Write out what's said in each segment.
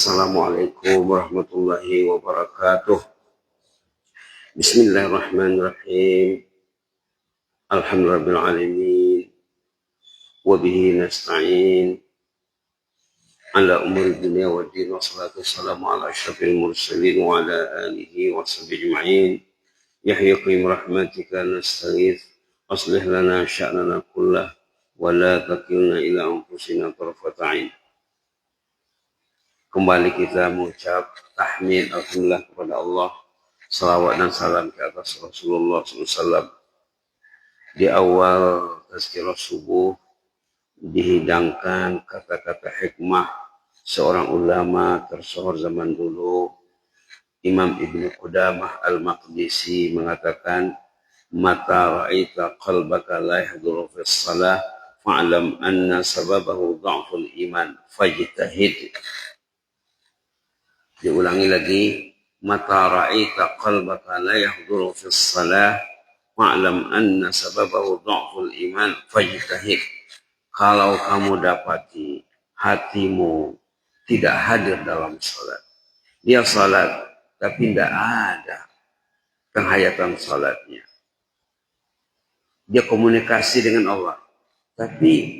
Assalamualaikum warahmatullahi wabarakatuh. Bismillahirrahmanirrahim. Alhamdulillahirabbil alamin. Wa bihi nasta'in ala umuri dunya waddin. Wassalatu wassalamu ala asyrafil mursalin wa ala alihi wa sahbihi ajma'in. Yahya qayyim rahmatika nastaghith. Aslih lana sya'nana kullah wa la takilna ila anfusina tarfata 'ain. Kembali kita mengucap tahmid alhamdulillah kepada Allah, salawat dan salam ke atas Rasulullah SAW. Di awal tazkirah subuh dihidangkan kata-kata hikmah seorang ulama tersohor zaman dulu, Imam Ibnu Qudamah Al-Maqdisi, mengatakan, "Mata ra'aita qalbaka la yahduru fis salah fa'lam anna sababahu dha'ful iman fajtahid." Diulangi lagi, mata ra'aita qalbaka la yahduru fis salah fa'lam anna sababahu dha'ful iman fajtahid. Kalau kamu dapati hatimu tidak hadir dalam salat, dia salat tapi tidak ada penghayatan salatnya, dia komunikasi dengan Allah tapi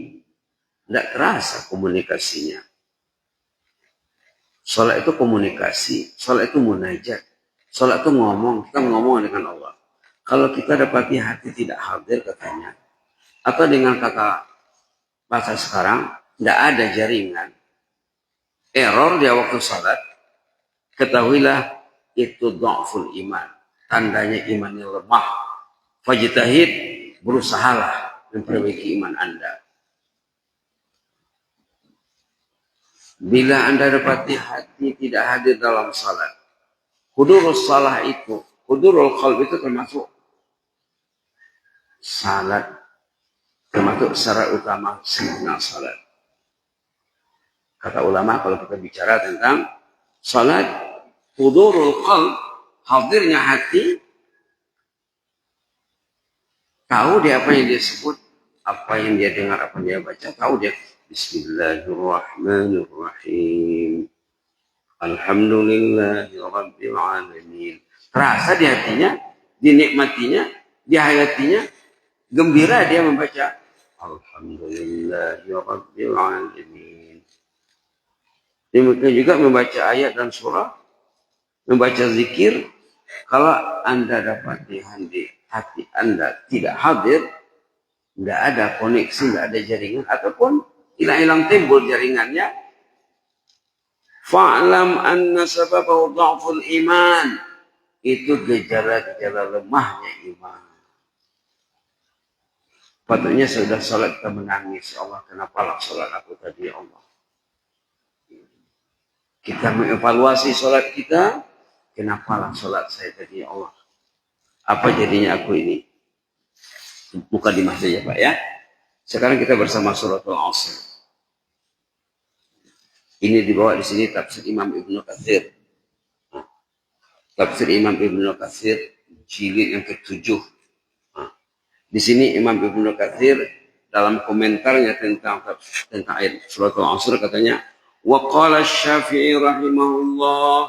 tidak terasa komunikasinya. Salat itu komunikasi, salat itu munajat, salat itu ngomong, kita ngomong dengan Allah. Kalau kita dapati hati tidak hadir katanya, atau dengan kata bahasa sekarang, tidak ada jaringan, error dia waktu salat, ketahuilah itu dha'ful iman, tandanya imannya lemah. Fajtahid, berusahalah memperbaiki iman Anda. Bila Anda dapati hati tidak hadir dalam salat, hudurul salah itu, hudurul qalb itu termasuk salat, termasuk syarat utama sempurna salat. Kata ulama, kalau kita bicara tentang salat, hudurul qalb, hadirnya hati, tahu dia apa yang dia sebut, apa yang dia dengar, apa yang dia baca, tahu dia. Bismillahirrahmanirrahim. Alhamdulillahirabbil alamin. Terasa di hatinya, dinikmatinya, dihayatinya, gembira dia membaca Alhamdulillahirabbil alamin. Demikian juga membaca ayat dan surah, membaca zikir. Kalau Anda dapati hati Anda tidak hadir, tidak ada koneksi, tidak ada jaringan, ataupun hilang timbul jaringannya, fa'lam anna sababahu dha'ful iman, itu gejala-gejala lemahnya iman. Patutnya sudah salat kita menangis, Allah kenapalah salat aku tadi ya Allah. Kita mengevaluasi salat kita, kenapalah salat saya tadi ya Allah. Apa jadinya aku ini? Mukadimah saja Pak ya. Sekarang kita bersama suratul Asr. Ini dibawa di sini tafsir Imam Ibnu Katsir. Tafsir Imam Ibnu Katsir jilid yang ke-7. Di sini Imam Ibnu Katsir dalam komentarnya tentang ayat suratul Asr katanya, wa qala Asy-Syafi'i rahimahullah,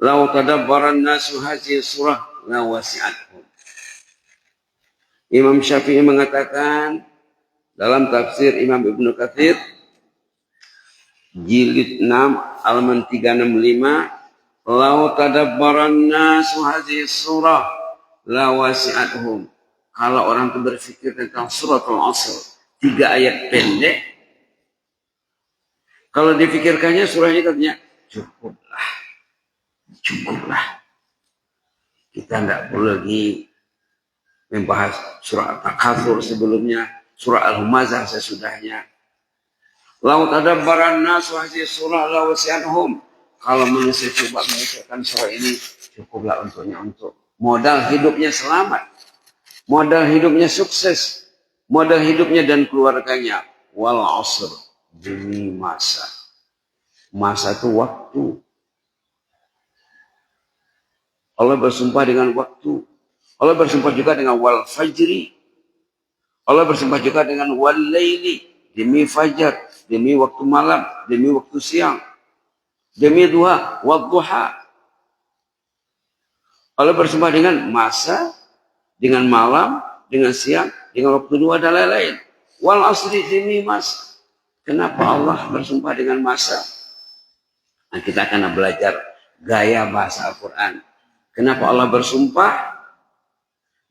law tadabbara an-nasu hadhihi surah la wasi'atuhum. Imam Syafi'i mengatakan dalam tafsir Imam Ibnu Katsir jilid 6 halaman 365, "Lau tadabbaran nasu hadhihi surah la wasi'atuhum." Kalau orang itu berpikir tentang suratul Asr, 3 ayat pendek, kalau dipikirkannya surahnya katanya cukuplah. Kita tidak perlu lagi membahas surah At-Takatsur sebelumnya, surah Al-Humazah sesudahnya. Lau tadabbaran nasu hadhihi surah la wasi'atuhum. Kalau manusia coba memikirkan surah ini, cukuplah untuknya, untuk modal hidupnya selamat, modal hidupnya sukses, modal hidupnya dan keluarganya. Wal asr, demi masa. Masa itu waktu. Allah bersumpah dengan waktu. Allah bersumpah juga dengan wal fajri. Allah bersumpah juga dengan wal laili, demi fajar, demi waktu malam, demi waktu siang. demi duha, wadduha. Allah bersumpah dengan masa, dengan malam, dengan siang, dengan waktu dua dan lain-lain. Wal asri demi masa. Kenapa Allah bersumpah dengan masa? Nah, kita akan belajar gaya bahasa Al-Quran. Kenapa Allah bersumpah?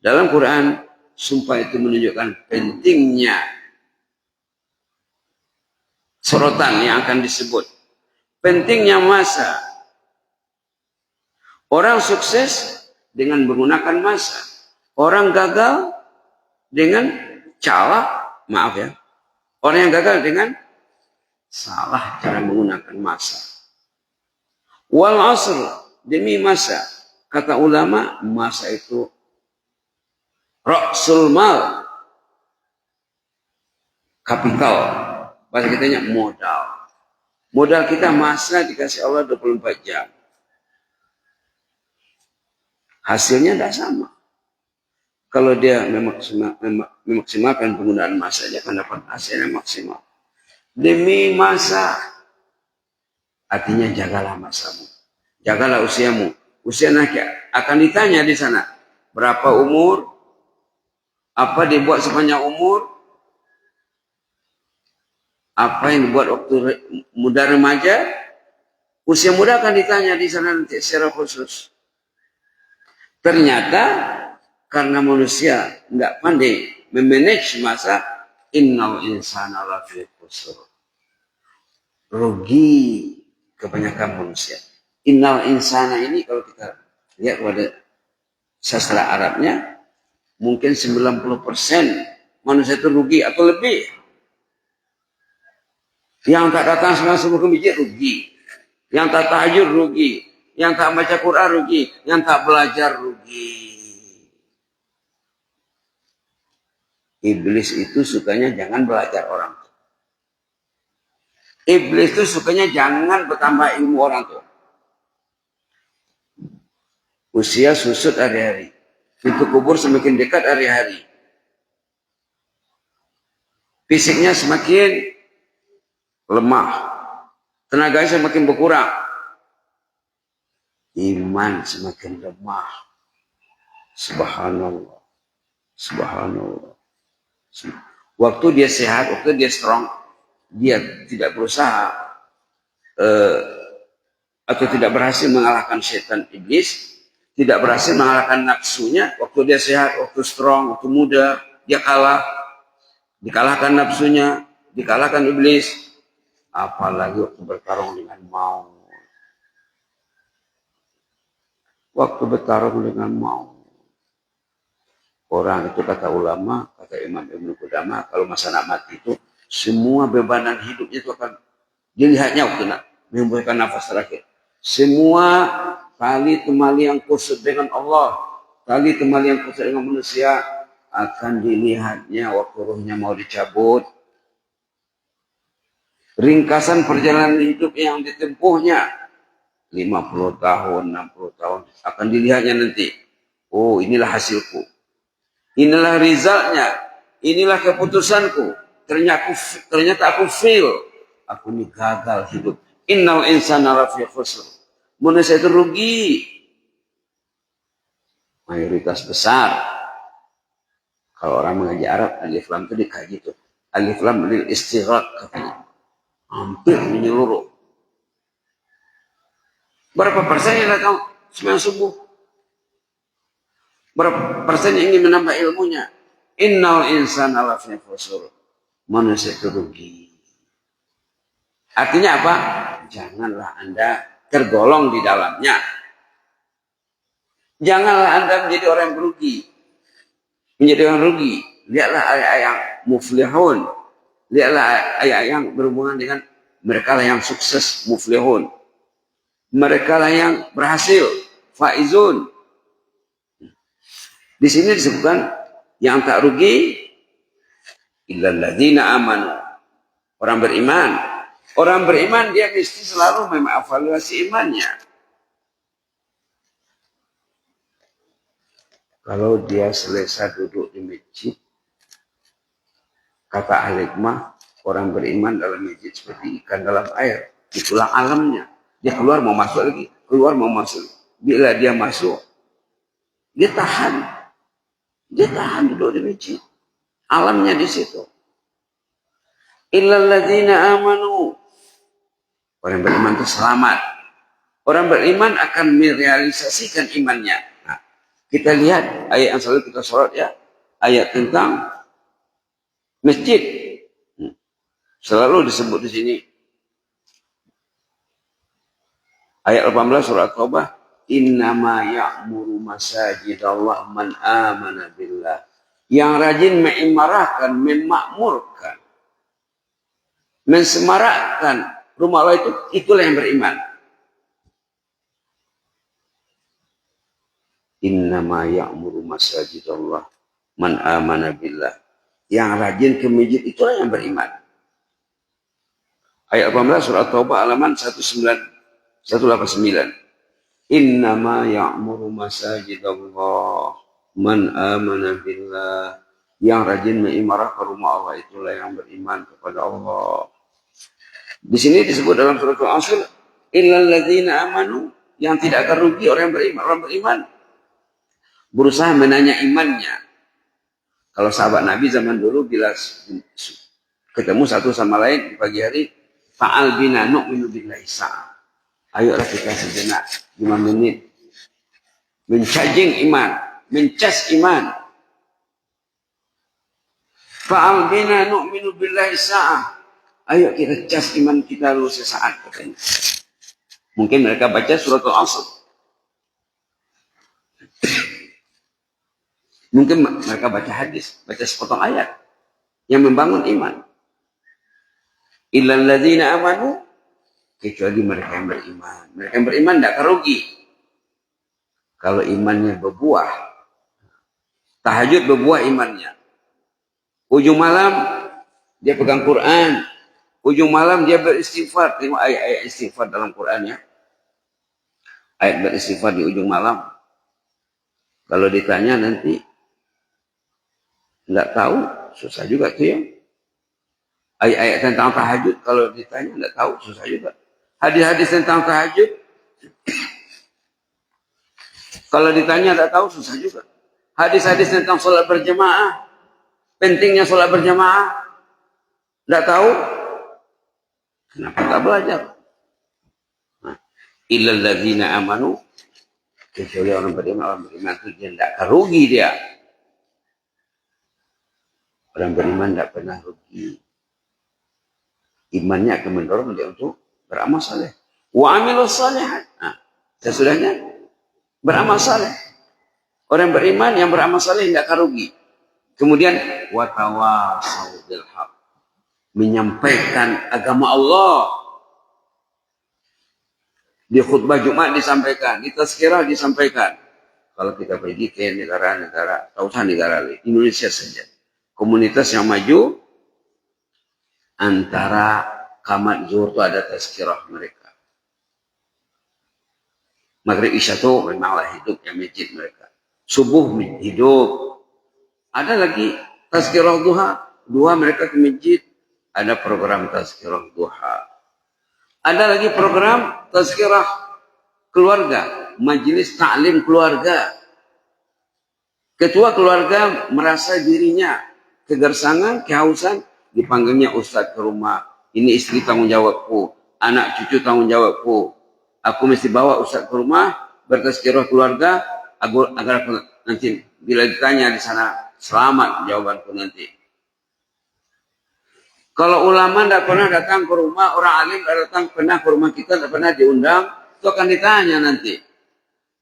Dalam Quran, sumpah itu menunjukkan pentingnya sorotan yang akan disebut. Pentingnya masa. Orang sukses dengan menggunakan masa. Orang gagal dengan maaf ya. Orang yang gagal dengan salah cara menggunakan masa. Wal asr, demi masa. Kata ulama, masa itu ra'sul mal. Kapital. Bahasa kitanya modal. Modal kita masa dikasih Allah 24 jam. Hasilnya tidak sama. Kalau dia memaksimalkan penggunaan masa, dia akan dapat hasilnya maksimal. Demi masa, artinya jagalah masamu. Jagalah usiamu. Usia anak akan ditanya di sana. Berapa umur? Apa dibuat sepanjang umur? Apa yang dibuat waktu muda remaja? Usia muda akan ditanya di sana nanti secara khusus. Ternyata karena manusia tidak pandai memanage masa, innal insana lafi khusr. Rugi kebanyakan manusia. Innal insana ini kalau kita lihat pada sastra Arabnya, mungkin 90% manusia itu rugi atau lebih. Yang tak datang semua subuh ke masjid rugi. Yang tak tahajud rugi. Yang tak baca Quran rugi. Yang tak belajar rugi. Iblis itu sukanya jangan belajar orang tua. Iblis itu sukanya jangan bertambah ilmu orang tua. Usia susut hari-hari. Pintu kubur semakin dekat hari-hari. Fisiknya semakin lemah. Tenaganya semakin berkurang. Iman semakin lemah. Subhanallah. Subhanallah. Waktu dia sehat, waktu dia strong, dia tidak berusaha atau tidak berhasil mengalahkan setan iblis, tidak berhasil mengalahkan nafsunya. Waktu dia sehat, waktu strong, waktu muda, dia kalah, dikalahkan nafsunya, dikalahkan iblis. Apalagi waktu bertarung dengan maut. Waktu bertarung dengan maut. Orang itu kata ulama, kata Imam Ibnu Qudamah, kalau masa nak mati itu, semua bebanan hidupnya itu akan dilihatnya waktu nak memberikan nafas terakhir. Semua tali temali yang kusut dengan Allah, tali temali yang kusut dengan manusia, akan dilihatnya waktu ruhnya mau dicabut. Ringkasan perjalanan hidup yang ditempuhnya 50 tahun, 60 tahun akan dilihatnya nanti. Oh, inilah hasilku. Inilah resultnya. Inilah keputusanku. Ternyata aku fail. Aku ini gagal hidup. Innal insana lafi khusr. Manusia itu rugi. Mayoritas besar. Kalau orang mengaji Arab, alif lam itu dikaji tuh. Alif lam lil istighraq katanya. Hampir menyeluruh. Berapa persen yang datang sembahyang subuh? Berapa persen yang ingin menambah ilmunya? Innal insana lafi khusr. Manusia itu rugi. Artinya apa? Janganlah Anda tergolong di dalamnya. Janganlah Anda menjadi orang yang rugi. Menjadi orang rugi. Lihatlah ayat-ayat yang muflihun. Lihatlah ayat yang berhubungan dengan mereka yang sukses, muflihun. Mereka yang berhasil, faizun. Di sini disebutkan yang tak rugi illal ladzina amanu. Orang beriman. Orang beriman dia mesti selalu mengevaluasi imannya. Kalau dia selesai duduk di masjid, kata ahli hikmah, orang beriman dalam masjid seperti ikan dalam air. Itulah alamnya. Dia keluar mau masuk lagi, keluar mau masuk. Bila dia masuk, dia tahan. Dia tahan duduk di masjid. Alamnya di situ. Illal ladzina amanu. Orang beriman itu selamat. Orang beriman akan merealisasikan imannya. Nah, kita lihat ayat yang selalu kita sholat ya. Ayat tentang masjid. Selalu disebut di sini. Ayat 18 surat Taubah. Innama ya'muru masajidallah man amana billah. Yang rajin mengimarahkan, memakmurkan, mensemarakkan rumah Allah itulah yang beriman. Innama ya'muru masajidallah man amana billah. Yang rajin ke masjid itulah yang beriman. Ayat 18 surat Taubah halaman 189. Innama ya'muru masajidallah man amana billah. Yang rajin mengimarahkan rumah Allah itulah yang beriman kepada Allah. Di sini disebut dalam surat Al-Asr, illal ladzina amanu, yang tidak akan rugi orang yang beriman. Orang beriman berusaha menanya imannya. Kalau sahabat Nabi zaman dulu bila ketemu satu sama lain di pagi hari, fa'al bina nu'minu billahi sa'a. Ayolah kita sejenak 5 menit mencajing iman, mencas iman. Fa'al bina nu'minu billahi sa'a. Ayo kita cas iman kita dulu sesaat katanya. Mungkin mereka baca surat Al-Asr. Mungkin mereka baca hadis, baca sepotong ayat yang membangun iman. Illal ladzina amanu, kecuali mereka yang beriman. Mereka yang beriman tidak akan rugi. Kalau imannya berbuah, tahajud berbuah imannya. Ujung malam dia pegang Quran. Ujung malam dia beristighfar. Tengok ayat-ayat istighfar dalam Quran ya. Ayat beristighfar di ujung malam. Kalau ditanya nanti tidak tahu, susah juga itu ya. Ayat-ayat tentang tahajud kalau ditanya tidak tahu, susah juga. Hadis-hadis tentang tahajud kalau ditanya tidak tahu, susah juga. Hadis-hadis tentang sholat berjamaah, pentingnya sholat berjamaah, tidak tahu, kenapa tak belajar? Nah, illal ladzina amanu, kecuali orang beriman itu dia tidak akan rugi dia. Orang beriman tidak pernah rugi. Imannya akan mendorong dia untuk beramal saleh. Wa amilus salihat. Nah, sesudahnya beramal saleh. Orang beriman yang beramal saleh tidak akan rugi. Kemudian wa tawasau bil haq. Menyampaikan agama Allah. Di khutbah Jumat disampaikan, di tazkirah disampaikan. Kalau kita pergi ke negara-negara, tak usah negara lain, Indonesia saja. Komunitas yang maju, antara qamat zuhur itu ada tazkirah mereka. Maghrib isya itu memanglah hidup yang masjid mereka. Subuh hidup. Ada lagi tazkirah duha mereka ke masjid. Ada program tazkirah duha. Ada lagi program tazkirah keluarga. Majelis taklim keluarga. Ketua keluarga merasa dirinya kegersangan, kehausan, dipanggilnya ustadz ke rumah. Ini istri tanggung jawabku, anak cucu tanggung jawabku. Aku mesti bawa ustadz ke rumah, bertazkirah keluarga, agar nanti bila ditanya di sana, selamat jawabanku nanti. Kalau ulama tidak pernah datang ke rumah, orang alim tidak datang pernah ke rumah kita, tidak pernah diundang, itu akan ditanya nanti.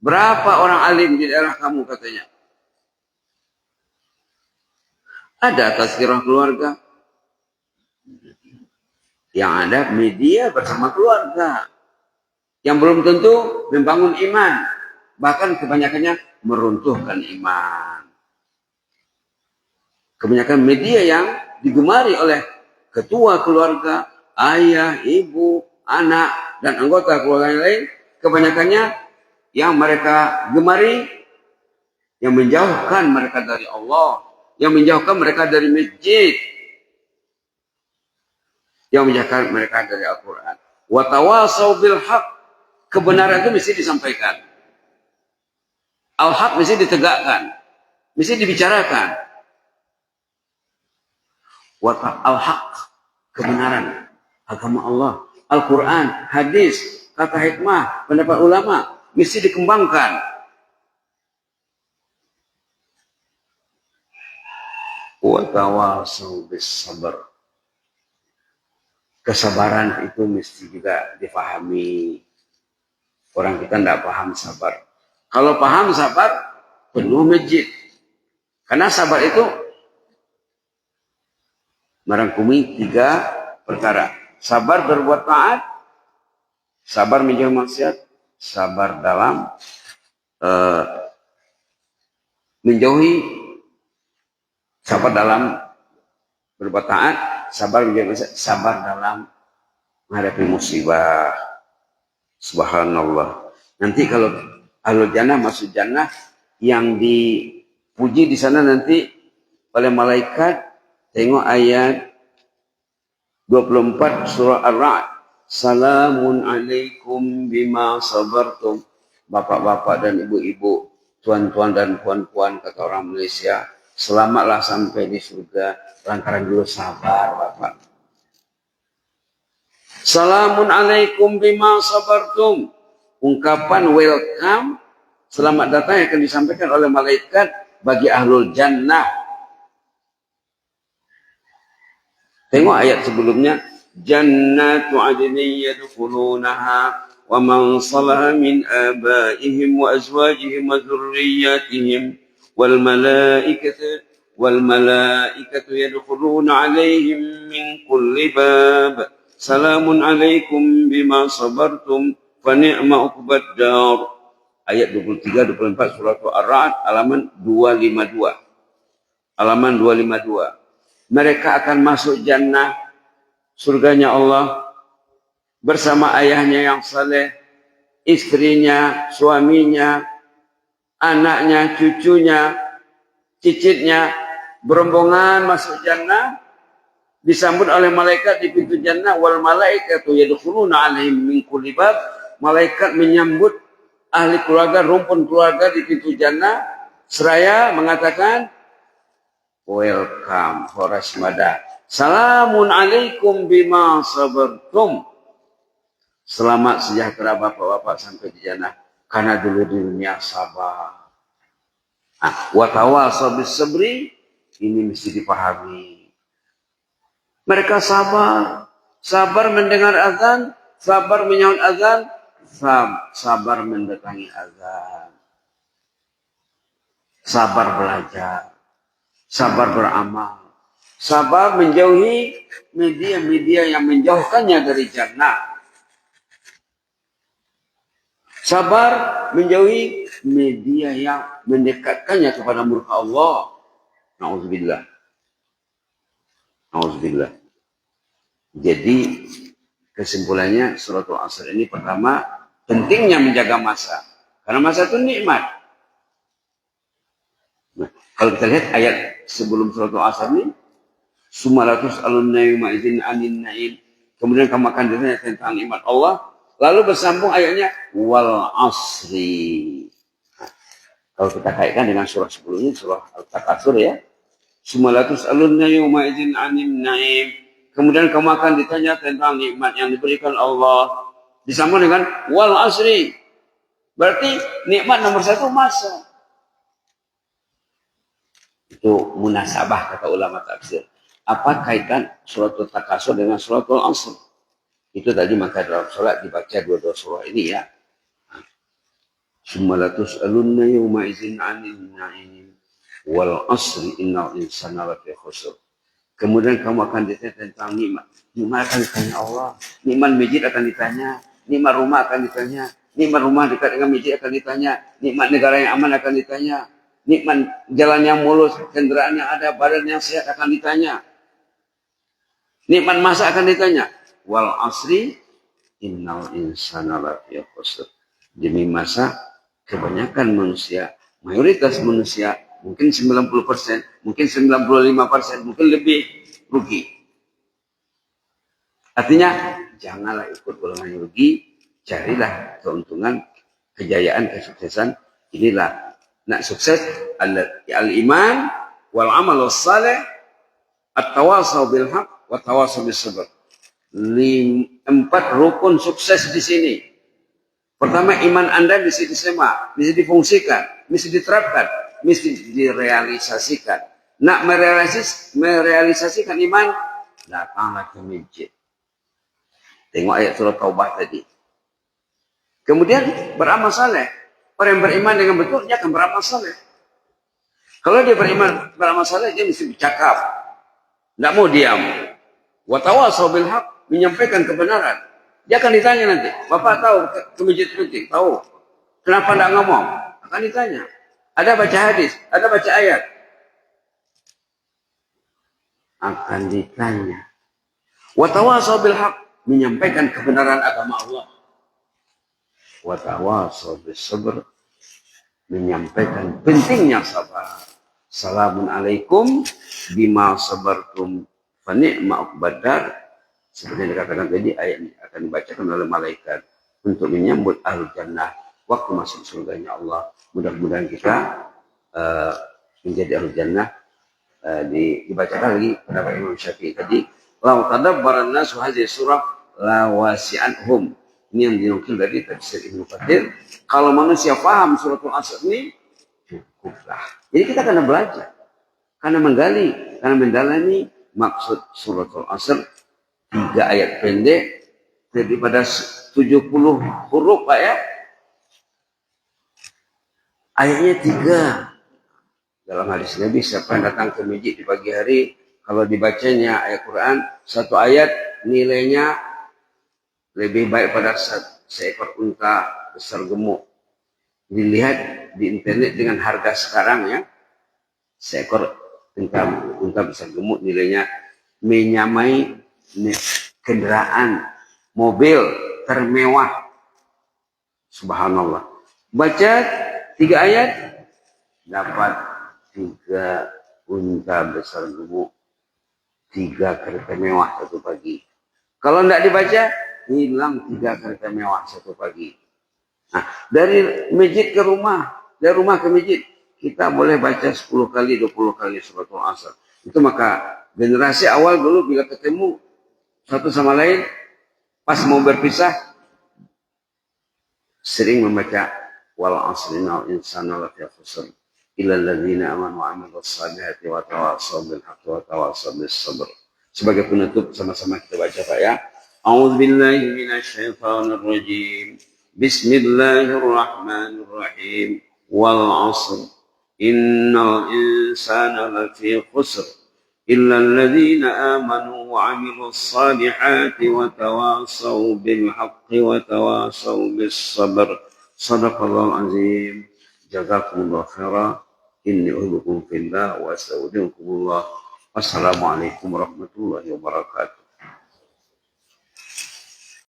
Berapa orang alim di daerah kamu katanya? Ada tazkirah keluarga. Yang ada media bersama keluarga. Yang belum tentu membangun iman. Bahkan kebanyakannya meruntuhkan iman. Kebanyakan media yang digemari oleh ketua keluarga, ayah, ibu, anak, dan anggota keluarga yang lain. Kebanyakannya yang mereka gemari, yang menjauhkan mereka dari Allah. Yang menjauhkan mereka dari masjid. Yang menjauhkan mereka dari Al-Quran. Wa tawasau bil haq. Kebenaran itu mesti disampaikan. Al-haq mesti ditegakkan. Mesti dibicarakan. Al-haq, kebenaran, agama Allah, Al-Quran, hadis, kata hikmah, pendapat ulama, mesti dikembangkan. Wa tawasau bis sabar. Kesabaran itu mesti juga dipahami. Orang kita tidak paham sabar. Kalau paham sabar, penuh masjid. Karena sabar itu merangkumi 3 perkara. Sabar berbuat taat, sabar menjauhi maksiat, sabar dalam menjauhi, sabar dalam berbuat taat, sabar menjauhi maksiat, sabar dalam menghadapi musibah. Subhanallah. Nanti kalau ahlul jannah masuk jannah, yang dipuji di sana nanti oleh malaikat, tengok ayat 24 surah Ar-Ra'd. Salamun alaikum bima sabartum. Bapak-bapak dan ibu-ibu, tuan-tuan dan puan-puan, kata orang Malaysia, selamatlah sampai di surga lantaran dulu sabar, Bapak. Salamun alaikum bima sabartum. Ungkapan welcome, selamat datang yang akan disampaikan oleh malaikat bagi ahlul jannah. Tengok ayat sebelumnya. Jannatu adnin yadkhulunaha wa man salaha min abaihim wa azwajihim wa dhurriyyatihim wal malaikatu yadkhuluna alaihim min kulli bab. Salamun alaikum bima sabartum fa ni'ma uqbad dar. Ayat 23 24 surah Ar-Ra'd halaman 252. Halaman 252. Mereka akan masuk jannah, surganya Allah, bersama ayahnya yang saleh, istrinya, suaminya, anaknya, cucunya, cicitnya, berombongan masuk jannah, disambut oleh malaikat di pintu jannah. Wal malaikatu yadkhuluna alaihim min kulli bab. Malaikat menyambut ahli keluarga, rumpun keluarga di pintu jannah, seraya mengatakan, welcome, horasmada. Salamun alaikum bima sabartum. Selamat sejahtera bapak-bapak sampai di jannah, karena dulu di dunia sabar. Wa tawasau bis sabri, ini mesti dipahami. Mereka sabar, sabar mendengar azan, sabar menyahut azan, sabar mendatangi azan, sabar belajar, sabar beramal, sabar menjauhi media-media yang menjauhkannya dari jannah, sabar menjauhi media yang mendekatkannya kepada murka Allah. Nauzubillah. Auzubillah. Jadi kesimpulannya suratul Asr ini, pertama, pentingnya menjaga masa. Karena masa itu nikmat. Nah, kalau kita lihat ayat sebelum suratul Asr ini, sumalatus alunna yawma idzin anin na'im. Kemudian kamu akan ditanya tentang nikmat Allah. Lalu bersambung ayatnya wal asri. Nah, kalau kita kaitkan dengan surah sebelumnya, surah Al-Takatsur ya. Sumalatus alunna yawma idzin anin na'im. Kemudian kamu akan ditanya tentang nikmat yang diberikan Allah. Disambung dengan wal asri. Berarti nikmat nomor 1 masa. Itu munasabah kata ulama tafsir. Apa kaitan suratul Takatsur dengan suratul Asr? Itu tadi maka dalam sholat dibaca dua-dua surah ini ya. Sumalatus alunna yawma idzin anin na'im wal asri innal insana lafi khusr. Kemudian kamu akan ditanya tentang nikmat. Nikmat akan ditanya Allah. Nikmat masjid akan ditanya. Nikmat rumah akan ditanya. Nikmat rumah dekat dengan masjid akan ditanya. Nikmat negara yang aman akan ditanya. Nikmat jalan yang mulus, kendaraan yang ada, badan yang sehat akan ditanya. Nikmat masa akan ditanya. Wal asri innal insana lafi khusr. Demi masa, kebanyakan manusia, mayoritas manusia, mungkin 90%, mungkin 95%, mungkin lebih rugi. Artinya, janganlah ikut golongan rugi, carilah keuntungan, kejayaan, kesuksesan. Inilah nak sukses al-iman wal amal salih, at-tawasaw bil haq wa tawasaw bis sabr. 4 rukun sukses di sini. Pertama, iman Anda mesti disemak, mesti difungsikan, mesti diterapkan, mesti direalisasikan. Nak merealisasikan iman, datanglah ke masjid. Tengok ayat surah Taubah tadi. Kemudian beramal saleh. Orang yang beriman dengan betul, dia akan beramal saleh. Kalau dia beramal saleh, dia mesti bercakap. Tidak mau diam. Wa tawasaw bil haq, menyampaikan kebenaran. Dia akan ditanya nanti, Bapak tahu ke masjid penting? Tahu. Kenapa tidak ngomong? Akan ditanya. Ada baca hadis, ada baca ayat. Akan ditanya. Wa tawasaw bil haq, menyampaikan kebenaran agama Allah. Wa tawasaw bis sabr, menyampaikan pentingnya sabar. Assalamualaikum bima sabartum fa ni'ma uqbadar. Seperti yang dikatakan tadi, ayat ini akan dibacakan oleh malaikat untuk menyambut ahlul jannah waktu masuk surganya Allah. Mudah-mudahan kita menjadi ahlul jannah. Dibacakan lagi pendapat Imam Syafi'i tadi, lau tadabbaran nasu hadhihi surah la wasi'anhum. Ini yang dinukil dari tafsir Ibnu Katsir. Kalau manusia paham suratul Asr ini, cukuplah. Jadi kita karena belajar, karena menggali, karena mendalami maksud suratul Asr. 3 ayat pendek daripada 70 huruf Pak ya. Ayatnya 3. Dalam hadis Nabi, siapa yang datang ke masjid di pagi hari, kalau dibacanya ayat Quran, 1 ayat nilainya lebih baik pada seekor unta besar gemuk. Dilihat di internet dengan harga sekarang ya, seekor unta besar gemuk nilainya menyamai kendaraan mobil termewah. Subhanallah. Baca 3 ayat dapat 3 unta besar gemuk, 3 kereta mewah satu pagi. Kalau tidak dibaca, hilang 3 kereta mewah satu pagi. Nah, dari masjid ke rumah, dari rumah ke masjid, kita boleh baca 10 kali, 20 kali suratul Asr. Itu maka generasi awal dulu bila ketemu satu sama lain, pas mau berpisah, sering membaca wal asri innal insana lafi khusr illa alladzina amanu wa amilus salihati wa tawassaw bil haqqi wa tawassaw bis sabr. Sebagai penutup sama-sama kita baca Pak ya. A'udzubillahi minasyaitonir rajim. Bismillahirrahmanirrahim. Wal 'asr innal insana lafi khusr illa alladzina amanu wa 'amilus salihati wa tawasaw bil haqqi wa tawasaw bis sabr. Shadaqallahul azim. Jazakumullahu khairan. Inni uhibbukum fillah wa astaudiukumullah. Wassalamualaikum warahmatullahi wabarakatuh.